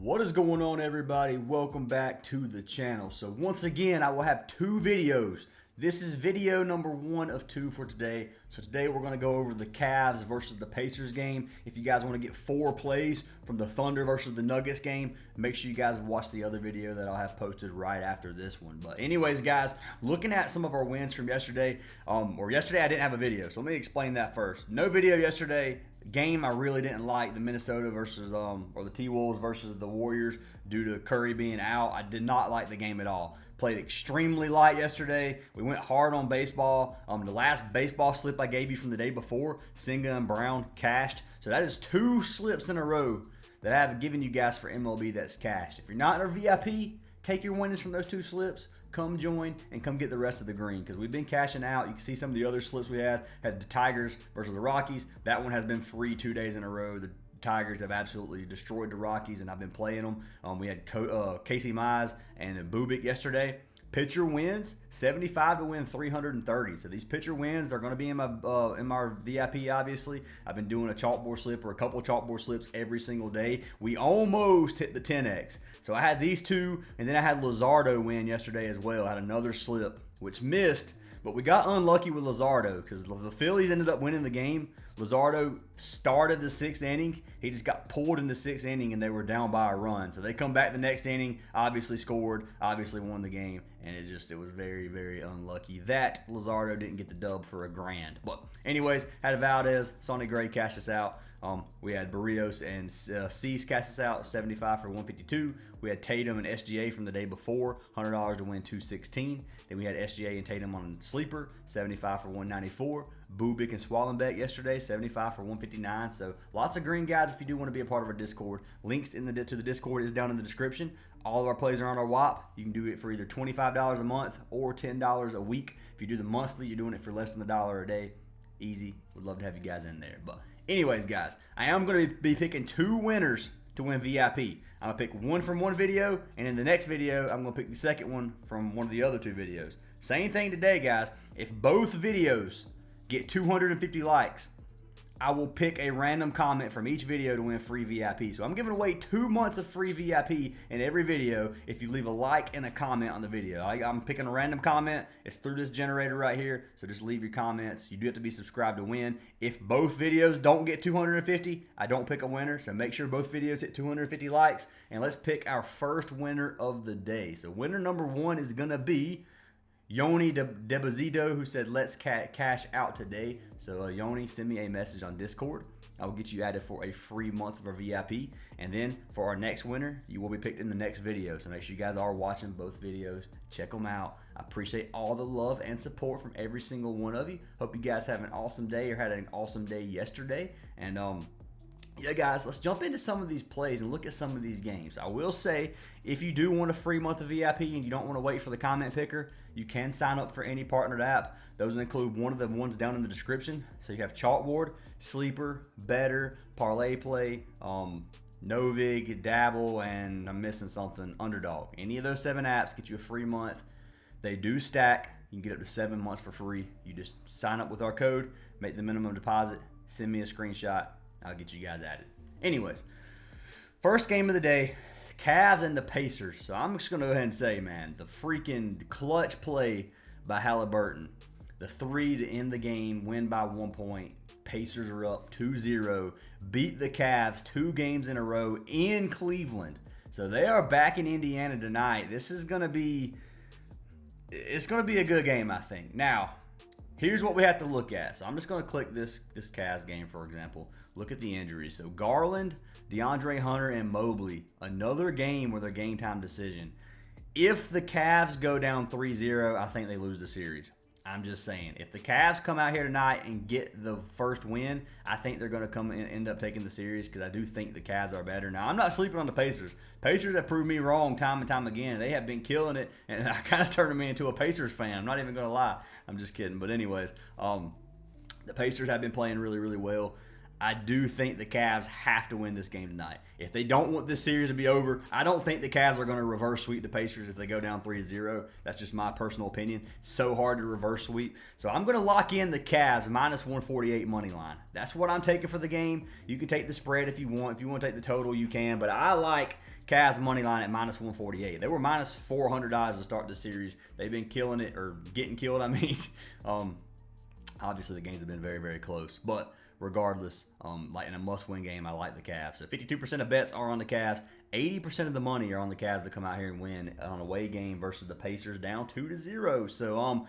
What is going on, everybody? Welcome back to the channel. So once again, I will have two videos. This is video number 1 of 2 for today. So today we're going to go over the Cavs versus the Pacers game. If you guys want to get 4 plays from the Thunder versus the Nuggets game, make sure you guys watch the other video that I'll have posted right after this one. But anyways, guys, looking at some of our wins from yesterday, yesterday I didn't have a video, so let me explain that first. No video yesterday. Game I really didn't like, the Minnesota versus or the T-Wolves versus the Warriors, due to Curry being out. I did not like the game at all. Played extremely light yesterday. We went hard on baseball. The last baseball slip I gave you from the day before, Senga and Brown cashed. So that is 2 slips in a row that I have given you guys for MLB that's cashed. If you're not in our VIP, take your winnings from those 2 slips. Come join and come get the rest of the green, because we've been cashing out. You can see some of the other slips we had the Tigers versus the Rockies. That one has been free 2 days in a row. The Tigers have absolutely destroyed the Rockies, and I've been playing them. We had Casey Mize and Bubik yesterday. Pitcher wins 75 to win 330. So these pitcher wins are going to be in my VIP. Obviously, I've been doing a chalkboard slip or a couple of chalkboard slips every single day. We almost hit the 10x. So I had these 2, and then I had Luzardo win yesterday as well. I had another slip which missed, but we got unlucky with Luzardo because the Phillies ended up winning the game. Luzardo started the 6th inning. He just got pulled in the 6th inning, and they were down by a run. So they come back the next inning, obviously scored, obviously won the game, and it was very, very unlucky that Luzardo didn't get the dub for $1,000. But anyways, had Valdez, Sonny Gray cash us out. We had Barrios and Cease cash us out, 75 for 152. We had Tatum and SGA from the day before, $100 to win 216. Then we had SGA and Tatum on sleeper, 75 for 194. Bubik and Swallenbeck yesterday, 75 for 159. So lots of green guys if you do want to be a part of our Discord. Links to the Discord is down in the description. All of our plays are on our WAP. You can do it for either $25 a month or $10 a week. If you do the monthly, you're doing it for less than $1 a day. Easy. Would love to have you guys in there. But anyways, guys, I am going to be picking 2 winners to win VIP. I'm going to pick one from one video, and in the next video, I'm going to pick the second one from one of the other 2 videos. Same thing today, guys. If both videos get 250 likes, I will pick a random comment from each video to win free VIP. So I'm giving away 2 months of free VIP in every video if you leave a like and a comment on the video. I'm picking a random comment. It's through this generator right here. So just leave your comments. You do have to be subscribed to win. If both videos don't get 250, I don't pick a winner. So make sure both videos hit 250 likes. And let's pick our first winner of the day. So winner number 1 is going to be Yoni Debozito, who said, let's cash out today. So Yoni, send me a message on Discord. I will get you added for a free month of our VIP. And then for our next winner, you will be picked in the next video. So make sure you guys are watching both videos. Check them out. I appreciate all the love and support from every single one of you. Hope you guys have an awesome day or had an awesome day yesterday. And yeah, guys, let's jump into some of these plays and look at some of these games. I will say, if you do want a free month of VIP and you don't want to wait for the comment picker, you can sign up for any partnered app. Those include one of the ones down in the description. So you have Chalkboard, Sleeper, Better, Parlay Play, NOVIG, Dabble, and I'm missing something, Underdog. Any of those 7 apps get you a free month. They do stack. You can get up to 7 months for free. You just sign up with our code, make the minimum deposit, send me a screenshot. I'll get you guys added. Anyways, first game of the day, Cavs and the Pacers. So I'm just going to go ahead and say, man, the freaking clutch play by Halliburton. The 3 to end the game, win by 1 point. Pacers are up 2-0. Beat the Cavs 2 games in a row in Cleveland. So they are back in Indiana tonight. This is going to be, it's going to be a good game, I think. Now, here's what we have to look at. So I'm just going to click this Cavs game, for example. Look at the injuries. So Garland, DeAndre Hunter, and Mobley. Another game where they're game time decision. If the Cavs go down 3-0, I think they lose the series. I'm just saying. If the Cavs come out here tonight and get the first win, I think they're going to come and end up taking the series, because I do think the Cavs are better. Now, I'm not sleeping on the Pacers. Pacers have proved me wrong time and time again. They have been killing it, and I kind of turned me into a Pacers fan. I'm not even going to lie. I'm just kidding. But anyways, the Pacers have been playing really, really well. I do think the Cavs have to win this game tonight. If they don't want this series to be over, I don't think the Cavs are going to reverse sweep the Pacers if they go down 3-0. That's just my personal opinion. So hard to reverse sweep. So I'm going to lock in the Cavs minus 148 money line. That's what I'm taking for the game. You can take the spread if you want. If you want to take the total, you can. But I like Cavs money line at minus 148. They were minus $400 to start the series. They've been killing it, or getting killed, I mean. Obviously, the games have been very, very close. But regardless, like in a must-win game, I like the Cavs. So 52% of bets are on the Cavs. 80% of the money are on the Cavs to come out here and win on a away game versus the Pacers down 2-0. So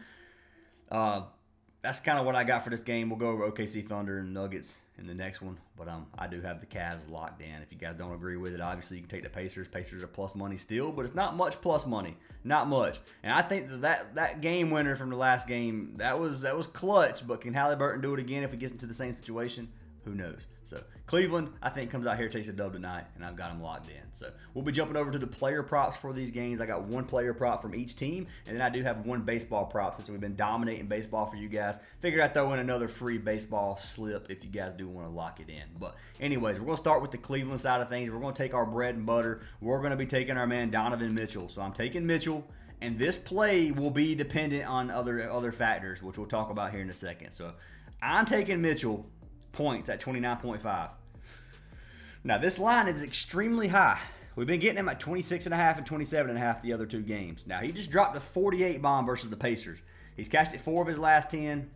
that's kind of what I got for this game. We'll go over OKC Thunder and Nuggets in the next one. But I do have the Cavs locked in. If you guys don't agree with it, obviously you can take the Pacers. Pacers are plus money still, but it's not much plus money. Not much. And I think that game winner from the last game, that was clutch. But can Halliburton do it again if it gets into the same situation? Who knows? So Cleveland, I think, comes out here, takes a dub tonight, and I've got them locked in. So we'll be jumping over to the player props for these games. I got one player prop from each team, and then I do have one baseball prop since we've been dominating baseball for you guys. Figured I'd throw in another free baseball slip if you guys do want to lock it in. But anyways, we're going to start with the Cleveland side of things. We're going to take our bread and butter. We're going to be taking our man Donovan Mitchell. So I'm taking Mitchell, and this play will be dependent on other factors, which we'll talk about here in a second. So I'm taking Mitchell points at 29.5. Now this line is extremely high. We've been getting him at 26.5 and 27.5 the other two games. Now he just dropped a 48 bomb versus the Pacers. He's cashed it 4 of his last 10,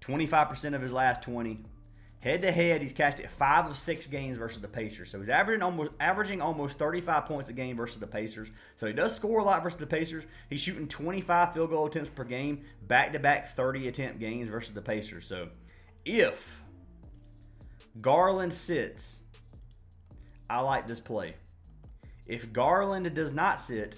25% of his last 20. Head to head, he's cashed it 5 of 6 games versus the Pacers. So he's averaging almost 35 points a game versus the Pacers. So he does score a lot versus the Pacers. He's shooting 25 field goal attempts per game, back-to-back 30 attempt games versus the Pacers. So if Garland sits, I like this play. If Garland does not sit,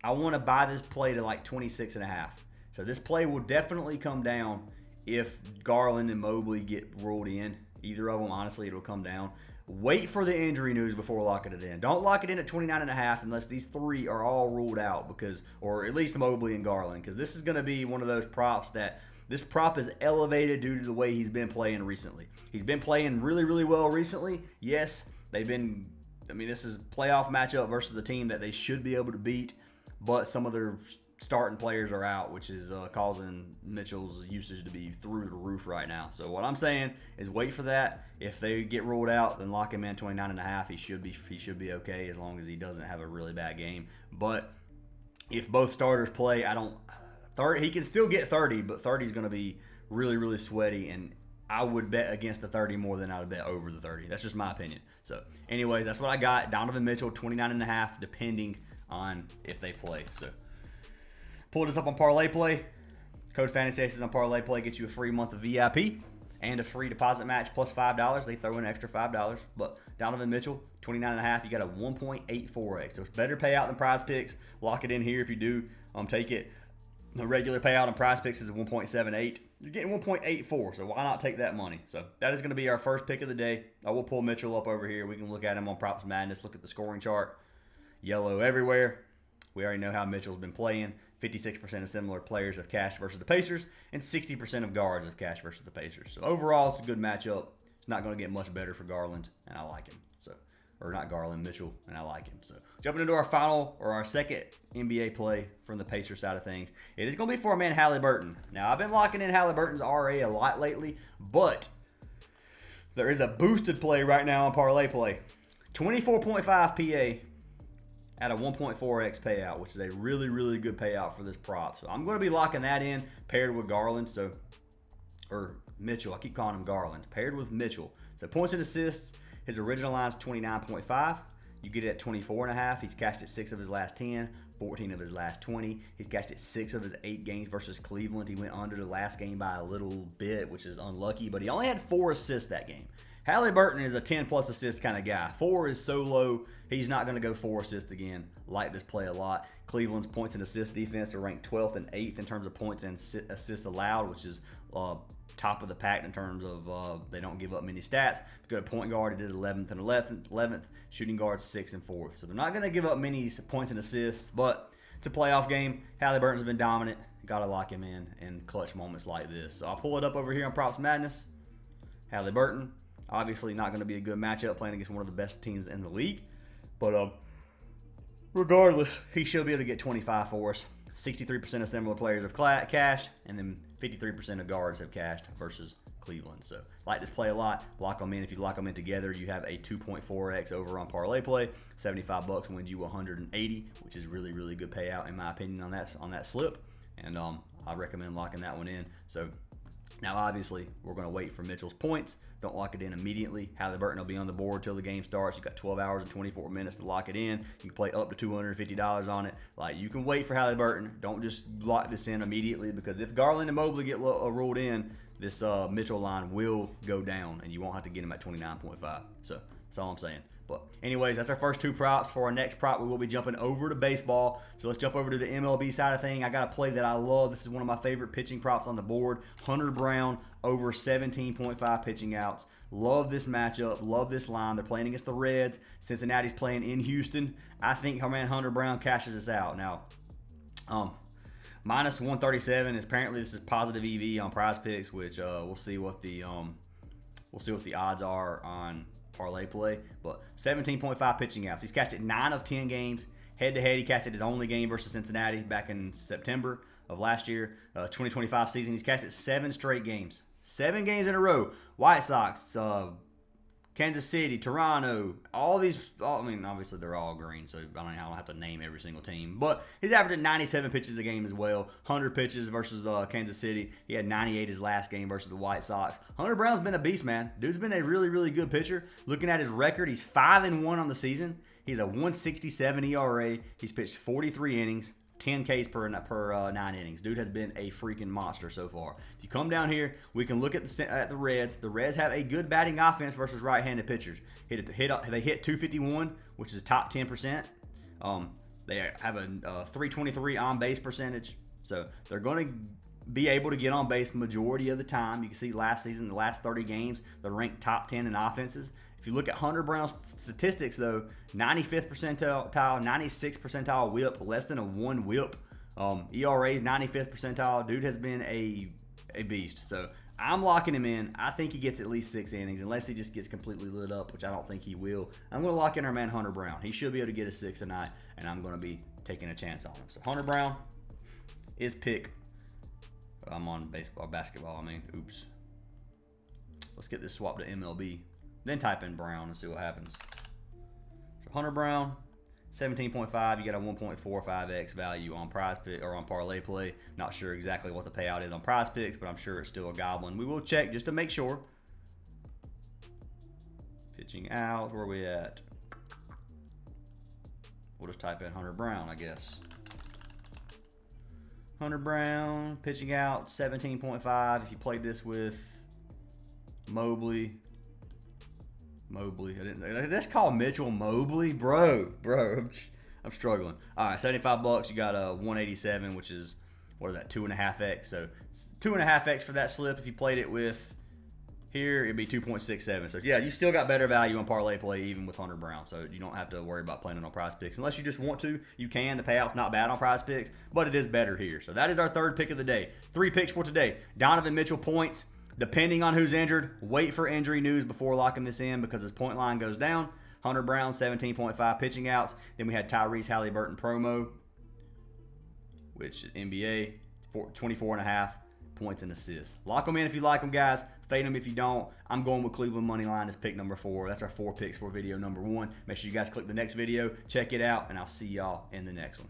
I want to buy this play to like 26.5. So this play will definitely come down if Garland and Mobley get ruled in. Either of them, honestly, it'll come down. Wait for the injury news before locking it in. Don't lock it in at 29.5 unless these three are all ruled out, or at least Mobley and Garland, because this is going to be one of those props that this prop is elevated due to the way he's been playing recently. He's been playing really, really well recently. Yes, this is playoff matchup versus a team that they should be able to beat, but some of their starting players are out, which is causing Mitchell's usage to be through the roof right now. So what I'm saying is wait for that. If they get ruled out, then lock him in 29.5. He should be okay as long as he doesn't have a really bad game. But if both starters play, he can still get 30, but 30 is going to be really, really sweaty, and I would bet against the 30 more than I would bet over the 30. That's just my opinion. So, anyways, that's what I got. Donovan Mitchell, 29.5, depending on if they play. So, pull this up on Parlay Play. Code Fantasy Aces on Parlay Play gets you a free month of VIP and a free deposit match plus $5. They throw in an extra $5. But Donovan Mitchell, 29.5, you got a 1.84x. So, it's better payout than Prizepicks. Lock it in here if you do. Take it. The regular payout on Prizepicks is 1.78. You're getting 1.84, so why not take that money? So that is going to be our first pick of the day. I will pull Mitchell up over here. We can look at him on Props Madness. Look at the scoring chart. Yellow everywhere. We already know how Mitchell's been playing. 56% of similar players have cashed versus the Pacers, and 60% of guards have cashed versus the Pacers. So overall, it's a good matchup. It's not going to get much better for Garland, and I like him. Mitchell, and I like him. So jumping into our second NBA play from the Pacers side of things, it is going to be for our man Halliburton. Now, I've been locking in Halliburton's RA a lot lately, but there is a boosted play right now on Parlay Play. 24.5 PA at a 1.4x payout, which is a really, really good payout for this prop. So I'm going to be locking that in paired with Garland. Or Mitchell. I keep calling him Garland. Paired with Mitchell. So points and assists. His original line is 29.5. You get it at 24.5. He's cashed it 6 of his last 10, 14 of his last 20. He's cashed it 6 of his 8 games versus Cleveland. He went under the last game by a little bit, which is unlucky, but he only had 4 assists that game. Halliburton is a 10-plus assist kind of guy. 4 is so low, he's not going to go 4 assists again. Like this play a lot. Cleveland's points and assist defense are ranked 12th and 8th in terms of points and assists allowed, which is top of the pack in terms of they don't give up many stats. If you go to point guard, it is 11th and 11th. Shooting guard, 6th and 4th. So they're not going to give up many points and assists, but it's a playoff game. Halliburton's been dominant. Got to lock him in clutch moments like this. So I'll pull it up over here on Props Madness. Halliburton. Obviously not going to be a good matchup playing against one of the best teams in the league. But regardless, he should be able to get 25 for us. 63% of similar players have cashed, and then 53% of guards have cashed versus Cleveland. So like this play a lot. Lock them in. If you lock them in together, you have a 2.4x over on parlay play. $75 wins you 180, which is really, really good payout in my opinion on that slip. And I recommend locking that one in. So now obviously we're going to wait for Mitchell's points. Don't lock it in immediately. Halliburton will be on the board till the game starts. You've got 12 hours and 24 minutes to lock it in. You can play up to $250 on it. Like, you can wait for Halliburton. Don't just lock this in immediately, because if Garland and Mobley get ruled in, this Mitchell line will go down, and you won't have to get him at 29.5. So that's all I'm saying. But anyways, that's our first two props. For our next prop, we will be jumping over to baseball. So let's jump over to the MLB side of thing. I got a play that I love. This is one of my favorite pitching props on the board. Hunter Brown over 17.5 pitching outs. Love this matchup. Love this line. They're playing against the Reds. Cincinnati's playing in Houston. I think our man Hunter Brown cashes us out. Now, minus 137 is apparently this is positive EV on Prizepicks, which we'll see what the odds are on parlay play. But 17.5 pitching outs. He's cashed it 9 of 10 games. Head to head, he cashed it his only game versus Cincinnati back in September of last year. 2025 season, he's cashed it 7 straight games. 7 games in a row. White Sox, Kansas City, Toronto, all these, I mean, obviously they're all green, so I don't have to name every single team. But he's averaging 97 pitches a game as well. 100 pitches versus Kansas City. He had 98 his last game versus the White Sox. Hunter Brown's been a beast, man. Dude's been a really, really good pitcher. Looking at his record, he's 5-1 on the season. He's a 1.67 ERA. He's pitched 43 innings. 10 Ks per 9 innings. Dude has been a freaking monster so far. If you come down here, we can look at the Reds. The Reds have a good batting offense versus right-handed pitchers. They hit 251, which is top 10%. They have a 323 on-base percentage. So they're going to be able to get on base majority of the time. You can see last season, the last 30 games, they're ranked top 10 in offenses. If you look at Hunter Brown's statistics, though, 95th percentile, 96th percentile whip, less than a 1 whip. ERA's 95th percentile. Dude has been a beast. So I'm locking him in. I think he gets at least 6 innings, unless he just gets completely lit up, which I don't think he will. I'm going to lock in our man Hunter Brown. He should be able to get a 6 tonight, and I'm going to be taking a chance on him. So Hunter Brown is pick. I'm on basketball. Oops. Let's get this swapped to MLB. Then type in Brown and see what happens. So Hunter Brown, 17.5. You got a 1.45x value on Prizepicks or on parlay play. Not sure exactly what the payout is on Prizepicks, but I'm sure it's still a goblin. We will check just to make sure. Pitching out, where are we at? We'll just type in Hunter Brown, I guess. Hunter Brown, pitching out, 17.5. If you played this with Mobley, that's called Mitchell Mobley, bro. I'm struggling. All right, $75. You got a 187, which is, what is that, 2.5x? So 2.5x for that slip. If you played it with here, it'd be 2.67. So yeah, you still got better value on parlay play even with Hunter Brown. So you don't have to worry about playing it on Prizepicks unless you just want to. You can. The payout's not bad on Prizepicks, but it is better here. So that is our third pick of the day. 3 picks for today. Donovan Mitchell points. Depending on who's injured, wait for injury news before locking this in because his point line goes down. Hunter Brown, 17.5 pitching outs. Then we had Tyrese Halliburton promo, which NBA, 24.5 points and assists. Lock them in if you like them, guys. Fade them if you don't. I'm going with Cleveland money line as pick number 4. That's our 4 picks for video number 1. Make sure you guys click the next video, check it out, and I'll see y'all in the next one.